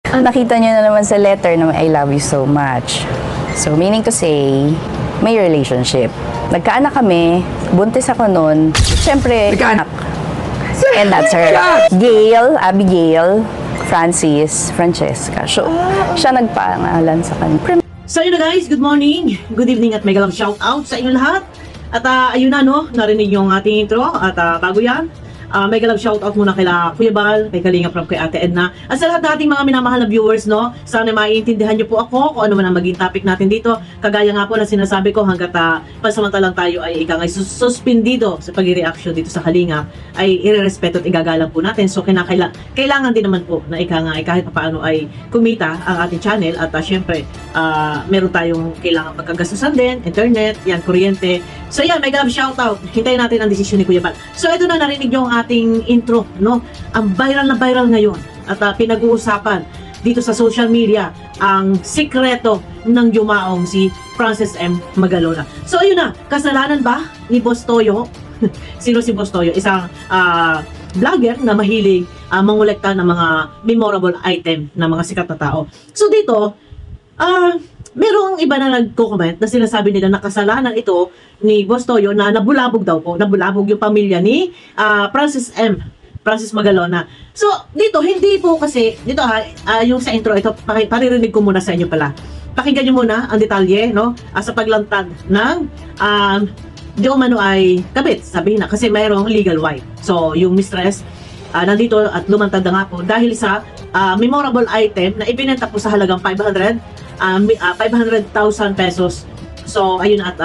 Nakita niyo na naman sa letter na I love you so much. So, meaning to say, may relationship. Nagkaanak kami, buntis ako noon. Siyempre, Nagkaanak? and that's her. Gail, Abigail, Francis, Francesca. So, siya nagpangalan sa kanya. So yun na guys, good morning, good evening at mega love shout out sa inyo lahat. At ayun na no, narinig yung ating intro at bago yan, mega love shout out muna kila Kuya Bal, kay Kalinga from kay Ate Edna. At sa lahat ng ating mga minamahal na viewers no, sana maiintindihan nyo po ako kung ano man ang maging topic natin dito. Kagaya nga po na sinasabi ko hanggat pansamantalang tayo ay ikangay suspendido sa pag-reaction dito sa Kalinga ay irerespeto at igagalang po natin. So kailangan din naman po na ikangay kahit paano ay kumita ang ating channel at syempre meron tayong kailangan pagkagastusan din, internet, yan, kuryente. So yan, mega love shout out. Hintayin natin ang desisyon ni Kuya Bal. So ito na, narinig nyo ang ating intro, no? Ang viral na viral ngayon at pinag-uusapan dito sa social media ang sikreto ng yumaong si Francis M. Magalona. So ayun na, kasalanan ba ni Boss Toyo? Sino si Boss Toyo? Isang vlogger na mahilig mangolekta ng mga memorable item ng mga sikat na tao. So dito, merong iba na nagko-comment na sinasabi nila na kasalanan ito ni Boss Toyo na nabulabog daw po, nabulabog yung pamilya ni Francis Magalona. So, dito, hindi po kasi, dito yung sa intro, ito, paririnig ko muna sa inyo pala. Pakinggan nyo muna ang detalye, no, sa paglantad ng, di umano ay kabit, sabihin na, kasi mayroong legal wife. So, yung mistress, nandito at lumantad na nga po dahil sa memorable item na ibinenta po sa halagang 500,000 pesos. So, ayun at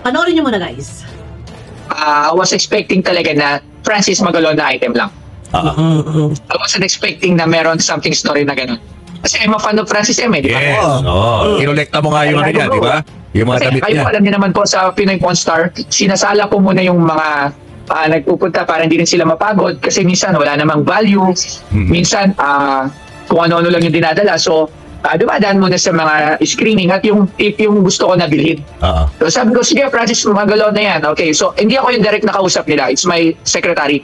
panoorin nyo muna guys. I was expecting talaga na Francis Magalona item lang. I wasn't expecting na meron something story na ganun. Kasi I'm a fan of Francis M. Di ba? Yes. Kinolekta mo nga yung ano niya, di ba? Yung mga Kasi damit kayo niya. alam niyo naman po sa Pinoy Pawn Star, sinasala ko muna yung mga nagpupunta para hindi rin sila mapagod kasi minsan wala namang value. Minsan kung ano-ano lang yung dinadala. So, dumadaan muna sa mga screening at yung gusto ko na bilhin. So sabi ko, sige Francis Magalona yan. Okay, so hindi ako yung direct nakausap nila. It's my secretary.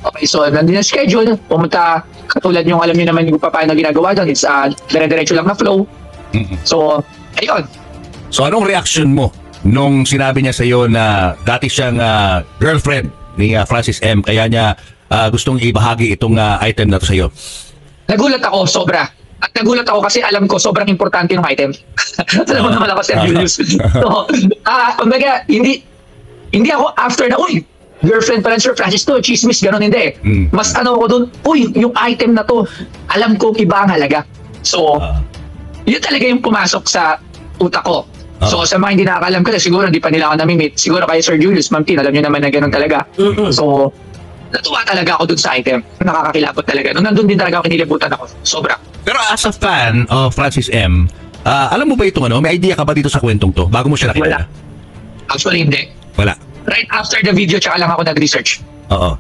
Okay, so nandun yung schedule. Pumunta, katulad yung alam niyo naman yung paano ginagawa doon. It's dire-diretso lang na flow. So, ayun. So anong reaction mo nung sinabi niya sa iyo na dati siyang girlfriend ni Francis M. Kaya niya gustong ibahagi itong item na to sa iyo? Nagulat ako, sobra. At nagulat ako kasi alam ko sobrang importante ng item. Alam mo naman ako sa news. So, kumbaga, hindi ako after na, uy, girlfriend pa lang Sir Francis to, chismis, gano'n hindi. Mas ano ako dun, uy, yung item na to, alam kong iba ang halaga. So, yun talaga yung pumasok sa utak ko. So, sa mga hindi nakakalam kasi siguro hindi pa nila ako namimit. Siguro kay Sir Julius, Ma'am Tin, alam nyo naman na gano'n talaga. So, natuwa talaga ako dun sa item. Nakakakilabot talaga. Nung nandun din talaga ako, kinilibutan ako. Sobra. Pero as a fan of Francis M., alam mo ba itong ano? May idea ka ba dito sa kwentong to? Bago mo siya nakilala? Actually, hindi. Wala. Right after the video, tsaka lang ako nag-research.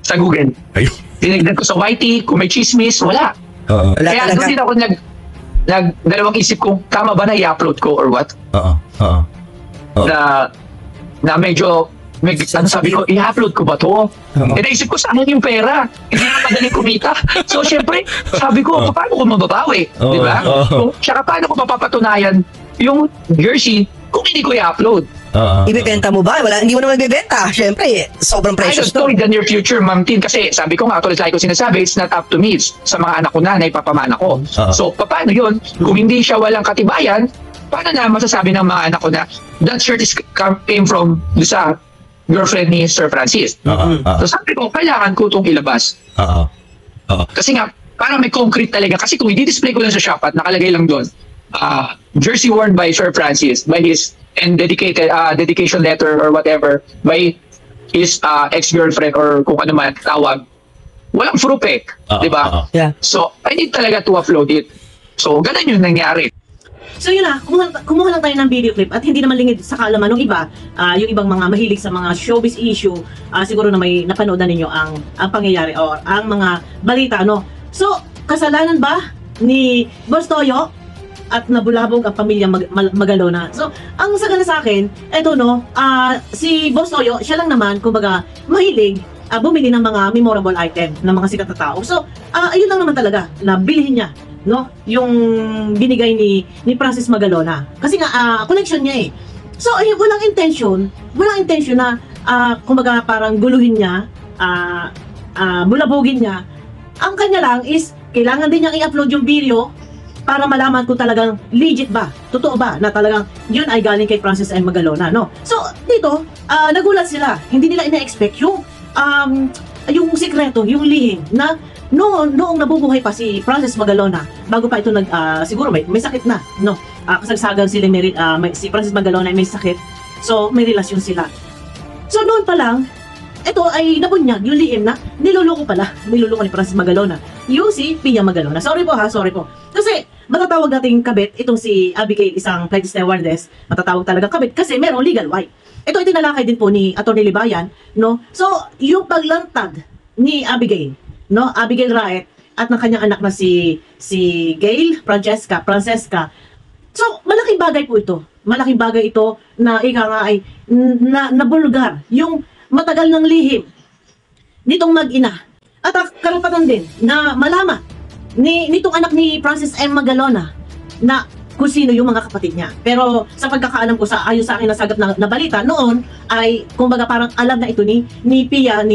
Sa Google. Ayun. Tinignan ko sa YT, kung may chismis, wala. Wala Kaya talaga. doon din ako dalawang isip kung tama ba na i-upload ko or what. Na medyo, ano sabi ko, i-upload ko ba to? Naisip ko, saan yung pera? Hindi na madaling kumita. So, syempre, sabi ko, paano ko mababawi? Di ba? Tsaka paano ko mapapatunayan yung jersey kung hindi ko i-upload? Ibibenta mo ba? Wala, hindi mo naman ibibenta. Siyempre, sobrang I precious don't know to. in the near future, Ma'am Tin, kasi sabi ko nga, tulad ko sinasabi, it's not up to me. It's sa mga anak ko na ipapamana ko. So, paano yun? Kung hindi siya walang katibayan, paano na masasabi ng mga anak ko na that shirt came from sa girlfriend ni Sir Francis? So, sabi ko, kailangan ko itong ilabas. Kasi nga, parang may concrete talaga. Kasi kung i-display ko lang sa shop at nakalagay lang doon, jersey worn by Sir Francis, by his and dedication letter or whatever by his ex-girlfriend or kung ano man tawag, walang proof di ba? Yeah. So, I need talaga to upload it. So, ganun yung nangyari. So yun na, kumuha lang tayo ng video clip at hindi naman lingid sa kaalaman ng iba, yung ibang mga mahilig sa mga showbiz issue, siguro na may napanood na ninyo ang pangyayari or ang mga balita, no? So, kasalanan ba ni Boss Toyo at nabulabog ang pamilya Magalona? So, ang sagana sa akin, eto no, si Boss Toyo, siya lang naman, kumbaga, mahilig bumili ng mga memorable item ng mga sikat na tao. So, ayun lang naman talaga na bilhin niya, no? Yung binigay ni Francis Magalona. Kasi nga, collection niya eh. So, walang intention na, kumbaga parang guluhin niya, bulabugin niya. Ang kanya lang is, kailangan din niyang i-upload yung video para malaman kung talagang legit ba, totoo ba, na talagang yun ay galing kay Francis M. Magalona, no? So, dito, nagulat sila. Hindi nila ina-expect yung sikreto, yung lihim na noong nabubuhay pa si Francis Magalona, bago pa ito siguro may sakit na, no? Kasagsagan sila, si Francis Magalona ay may sakit. So, may relasyon sila. So, noon pa lang, ito ay nabunyag yung lihim na niluloko ni Francis Magalona. Yung si Pia Magalona. Sorry po. Kasi matatawag nating kabit itong si Abigail, isang flight stewardess. Matatawag talaga kabit kasi merong legal wife. Ito ay tinalakay din po ni Atty. Libayan, no? So, yung paglantad ni Abigail, no? Abigail Raet at ng kanyang anak na si Gail Francesca. So, malaking bagay po ito. Malaking bagay ito na ika nga ay nabulgar yung matagal ng lihim nitong mag-ina. At karapatan din na malaman nitong anak ni Francis M. Magalona na kung sino yung mga kapatid niya. Pero sa pagkakaalam ko, ayon sa akin nasagap na balita, noon ay kumbaga parang alam na ito ni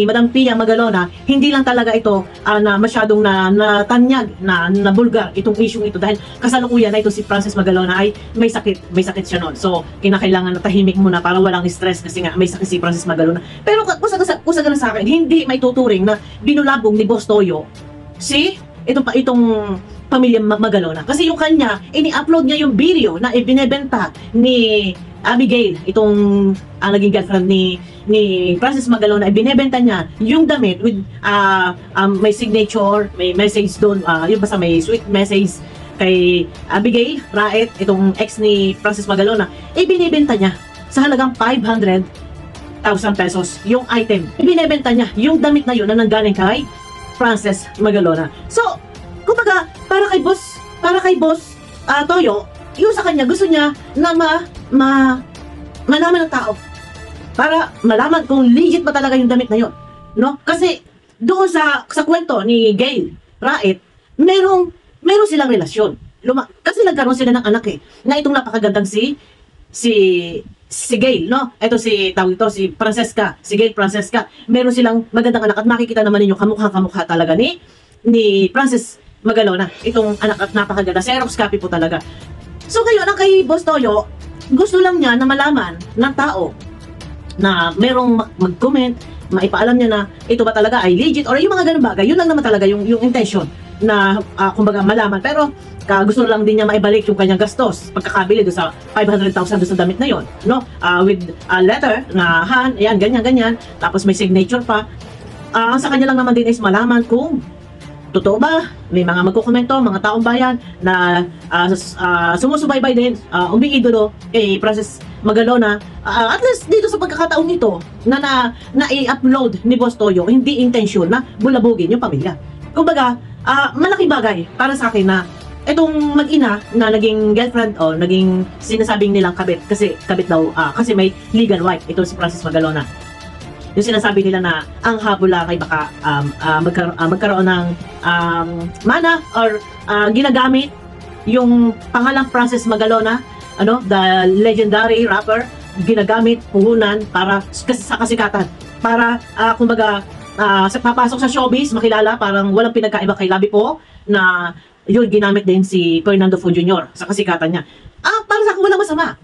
Madam Pia Magalona, hindi lang talaga ito na masyadong natanyag, na bulgar itong issue ito dahil kasalukuyan na ito si Francis Magalona ay may sakit siya noon. So, kinakailangan na tahimik muna para walang stress kasi nga may sakit si Francis Magalona. Pero kusa na sa akin, hindi may tuturing na binulabong ni Boss Toyo itong pamilya Magalona. Kasi yung kanya, ini-upload niya yung video na ibinebenta ni Abigail, itong naging girlfriend ni Francis Magalona, ibinebenta niya yung damit with may signature, may message doon, yung basta may sweet message kay Abigail Raet, itong ex ni Francis Magalona, ibinebenta niya sa halagang 500,000 pesos yung item. Ibinebenta niya yung damit na yun na nanggaling kay Francis Magalona. So, kumbaga, para kay boss Toyo, yung sa kanya, gusto niya na malaman ng tao. Para malaman kung legit ba talaga yung damit na yun. No? Kasi, doon sa kwento ni Gail Raet, merong silang relasyon. Kasi nagkaroon sila ng anak na itong napakagandang si Gail, no? Ito si Francesca, si Gail Francesca. Meron silang magandang anak at makikita naman ninyo kamukha talaga ni Francis Magalona, itong anak at napakaganda. Xerox copy po talaga. So ngayon, ang kay Boss Toyo, gusto lang niya na malaman ng tao na merong mag-comment, maipaalam niya na ito ba talaga ay legit or yung mga ganun bagay. Yun lang naman talaga yung intention na kumbaga malaman. Pero gusto lang din niya maibalik yung kanyang gastos pagkakabili doon sa 500,000 doon sa damit na yon, no? With a letter na ayan, ganyan. Tapos may signature pa. Sa kanya lang naman din is malaman kung totoo ba? May mga magkukomento, mga taong bayan na sumusubaybay din, umiidolo kay Francis Magalona. At least dito sa pagkakataong nito na i-upload ni Boss Toyo, hindi intention na bulabugin yung pamilya. Kumbaga, malaking bagay para sa akin na itong mag-ina na naging girlfriend o naging sinasabing nilang kabit, kasi kabit daw, kasi may legal wife, ito si Francis Magalona. Yung sinasabi nila na ang habula kay baka magkaroon ng mana or ginagamit yung pangalang Francis Magalona, the legendary rapper, ginagamit puhunan para sa kasikatan, para kumbaga papasok sa showbiz, makilala, parang walang pinagkaiba kay Labi po na yun ginamit din si Fernando Fu Jr. sa kasikatan niya. Para sa akin walang masama.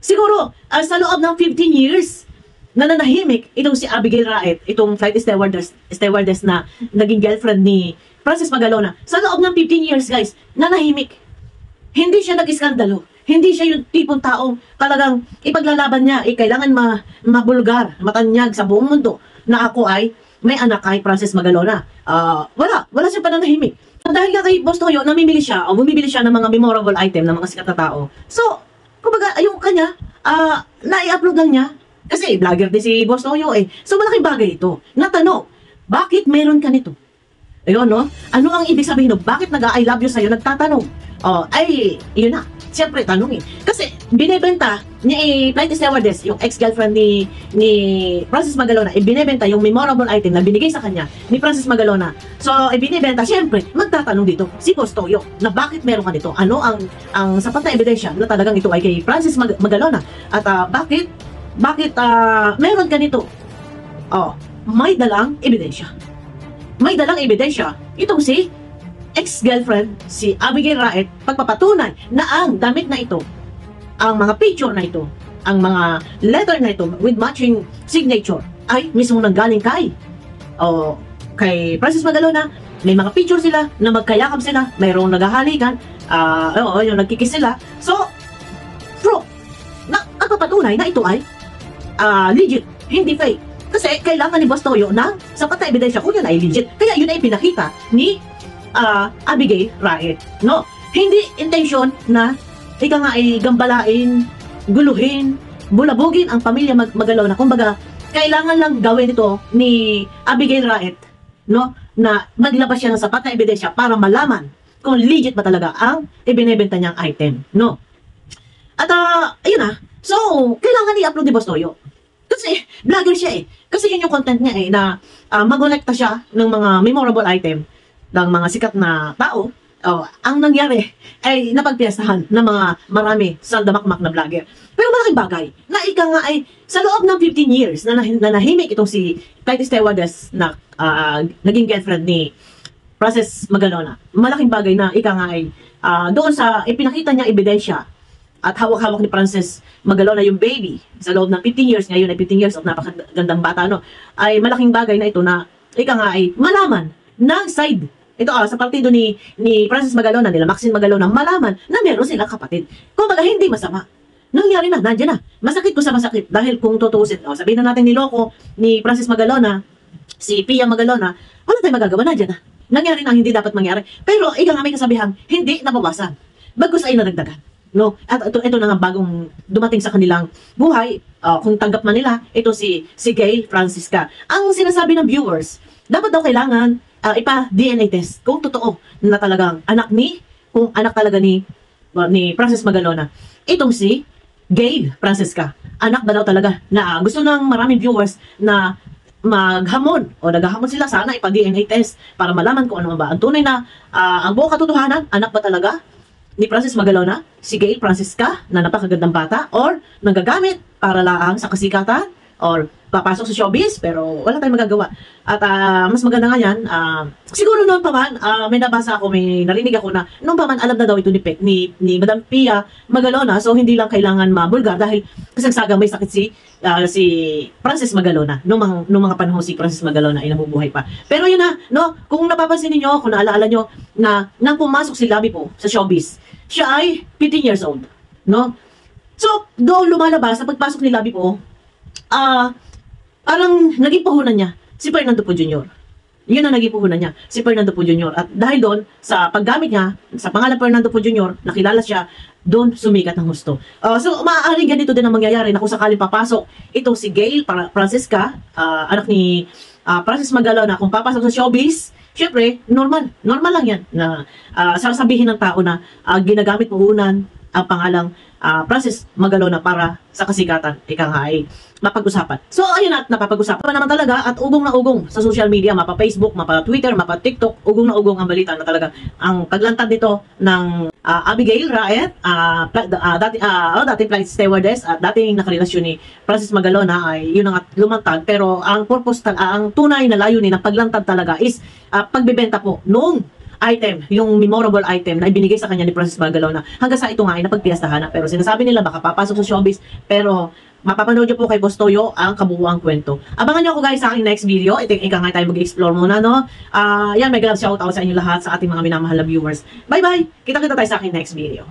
Siguro sa loob ng 15 years na nanahimik itong si Abigail Raet, itong flight stewardess na naging girlfriend ni Francis Magalona. Sa loob ng 15 years, guys, nanahimik. Hindi siya nag-iskandalo. Hindi siya yung tipong taong talagang ipaglalaban niya, kailangan mabulgar, matanyag sa buong mundo na ako ay may anak kay Francis Magalona. Wala siya pananahimik. Dahil nga kay Boss Toyo, bumibili siya ng mga memorable item ng mga sikat na tao. So, kumbaga, yung kanya, na-i-upload lang niya. Kasi vlogger din si Boss Toyo So malaking bagay ito. Natanong, bakit meron ka nito? Ayun, no? Ano ang ibig sabihin no? Bakit nag-I love you sa'yo? Nagtatanong. Yun na. Siyempre, tanongin. Kasi binebenta ni flight stewardess, yung ex-girlfriend ni Francis Magalona, ibinebenta yung memorable item na binigay sa kanya ni Francis Magalona. So, ibinebenta, syempre, magtatanong dito si Boss Toyo na bakit meron ka nito? Ano ang sapat na ebidensya na talagang ito ay kay Francis Magalona? At bakit meron ka nito? Oh, may dalang ebidensya. May dalang ebidensya. Itong si ex-girlfriend, si Abigail Raet, pagpapatunay na ang damit na ito, ang mga picture na ito, ang mga letter na ito with matching signature ay mismo nanggaling kay Francis Magalona. May mga picture sila na magkayakap sila, mayroong naghahalikan, yung nagkikis sila. So, proof na ang papatunay na ito ay legit, hindi fake. Kasi kailangan ni Boss Toyo ng sapat na ebidensya kung yun ay legit. Kaya yun ay pinakita ni Abigail Raet. No? Hindi intention na ika nga ay gambalain, guluhin, bulabugin ang pamilya Magalona. Kumbaga, kailangan lang gawin ito ni Abigail Raet, no? Na maglabas siya ng sapat na ebidensya para malaman kung legit ba talaga ang ibinebenta niyang item, no? At ayun na. So, kailangan i-upload ni Boss Toyo. Kasi vlogger siya eh. Kasi yun yung content niya eh, na mag-collecta siya ng mga memorable item ng mga sikat na tao. Ang nangyari ay napagpiyasahan ng mga marami saldamakmak na vlogger. Pero malaking bagay na ika nga ay sa loob ng 15 years na nahimik itong si flight stewardess na naging girlfriend ni Francis Magalona. Malaking bagay na ika nga ay doon sa ipinakita niya ebidensya at hawak-hawak ni Francis Magalona yung baby sa loob ng 15 years, ngayon ay 15 years of napakagandang bata, no? Ay malaking bagay na ito na ika nga ay malaman ng side. Ito sa partido ni Francis Magalona, nila Maxine Magalona, malaman na meron silang kapatid. Kumbaga hindi masama. Nangyari na, nandiyan na. Masakit ko sa masakit dahil kung tutusin, sabihin na natin niloko ni Francis Magalona, si Pia Magalona, wala tayong magagawa, nandiyan na. Nangyari na hindi dapat mangyari. Pero ika nga may kasabihang, hindi nabawasan. Bagkus ay nadagdagan. No? At ito na nga bagong dumating sa kanilang buhay, kung tanggap man nila, ito si Gail Francisca. Ang sinasabi ng viewers, dapat daw kailangan ipa-DNA test kung totoo na talagang kung anak talaga ni Francis Magalona. Itong si Gail Francisca. Anak ba daw talaga na gusto ng maraming viewers na maghamon o naghahamon sila, sana ipa-DNA test para malaman kung ano ba ang tunay na ang buong katotohanan, anak ba talaga ni Francis Magalona, si Gail Francisca na napakagandang bata, or nagagamit para lang sa kasikatan, or papasok sa showbiz, pero wala tayong magagawa. At mas maganda nga yan, siguro noon pa man, may nabasa ako, may narinig ako na noon pa man alam na daw ito ni Madam Pia Magalona, so hindi lang kailangan mabulgar dahil kasagsagang may sakit si Francis Magalona. Noong mga panahon si Francis Magalona ay nabubuhay pa. Pero yun na, no, kung napapansin niyo, kung naalaala nyo, na nang pumasok si Labi po sa showbiz, siya ay 15 years old. No? So, doon lumalabas, sa pagpasok ni Labi po, parang naging puhunan niya si Fernando Po Jr. Yun ang naging puhunan niya, si Fernando Po Jr. At dahil doon, sa paggamit niya, sa pangalan Fernando Po Jr., nakilala siya, doon sumikat ng gusto. So, maaaring ganito din ang mangyayari na kung sakaling papasok itong si Gail Francisca, anak ni Francis Magalona, kung papasok sa showbiz, syempre, normal lang yan na sasabihin ng tao na ginagamit puhunan ang pangalang Francis Magalona para sa kasikatan, ika nga ay mapag-usapan. So, ayun at napapag-usapan naman talaga at ugong na ugong sa social media, mapa Facebook, mapa Twitter, mapa TikTok, ugong na ugong ang balita na talaga ang paglantad nito ng Abigail Raet, dating flight stewardess at dating nakarelasyon ni Francis Magalona ay yun ang lumantad. Pero ang purpose, ang tunay na layunin ng paglantad talaga is pagbebenta po noong item, yung memorable item na ibinigay sa kanya ni Francis Magalona. Hanggang sa ito nga ay napagpiyastahan na, pero sinasabi nila baka papasok sa showbiz, pero mapapanood nyo po kay Boss Toyo ang kabuuang kwento. Abangan nyo ako guys sa aking next video. Ika nga tayo mag-explore muna, no? Yan, may galap shoutout sa inyo lahat, sa ating mga minamahal na viewers. Bye-bye! Kita-kita tayo sa aking next video.